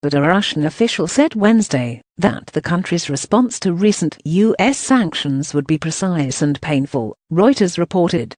but a Russian official said Wednesday that the country's response to recent U.S. sanctions would be precise and painful, Reuters reported.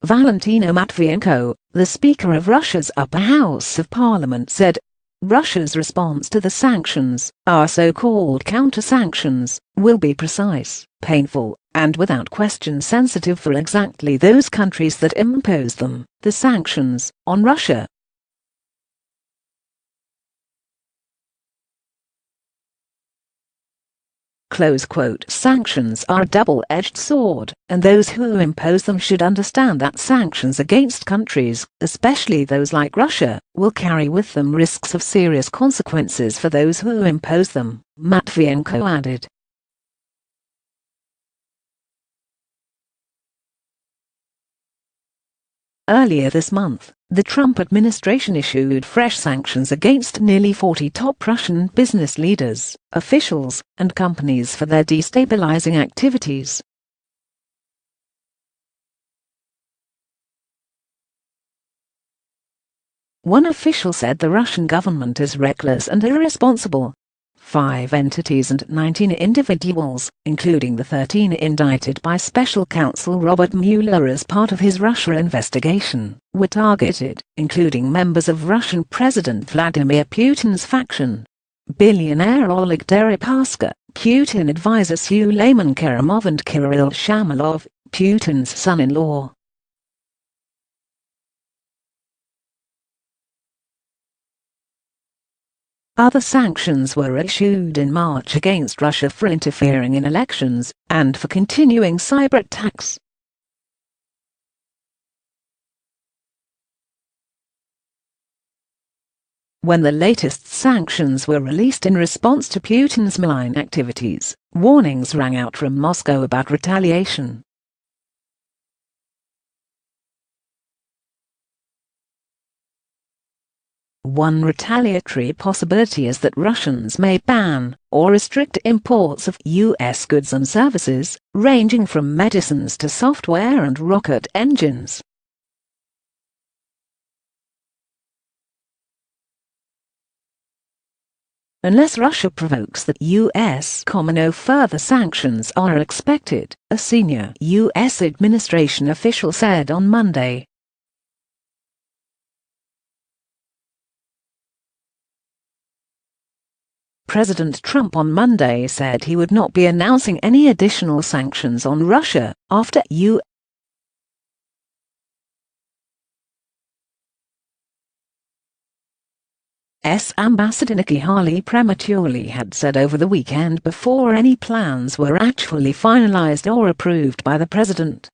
Valentina Matvienko, the Speaker of Russia's upper house of parliament, said, Russia's response to the sanctions, our so-called counter-sanctions, will be precise, painful, and without question sensitive for exactly those countries that impose them, the sanctions, on Russia. Close quote. Sanctions are a double-edged sword, and those who impose them should understand that sanctions against countries, especially those like Russia, will carry with them risks of serious consequences for those who impose them, Matvienko added. Earlier this month, the Trump administration issued fresh sanctions against nearly 40 top Russian business leaders, officials, and companies for their destabilizing activities. One official said the Russian government is reckless and irresponsible. 5 entities and 19 individuals, including the 13 indicted by special counsel Robert Mueller as part of his Russia investigation, were targeted, including members of Russian President Vladimir Putin's faction. Billionaire Oleg Deripaska, Putin advisor Suleiman Kerimov and Kirill Shamalov, Putin's son-in-law. Other sanctions were issued in March against Russia for interfering in elections and for continuing cyberattacks. When the latest sanctions were released in response to Putin's malign activities, warnings rang out from Moscow about retaliation. One retaliatory possibility is that Russians may ban or restrict imports of U.S. goods and services, ranging from medicines to software and rocket engines. Unless Russia provokes the U.S., no further sanctions are expected, a senior U.S. administration official said on Monday. President Trump on Monday said he would not be announcing any additional sanctions on Russia after U.S. Ambassador Nikki Haley prematurely had said over the weekend before any plans were actually finalized or approved by the president.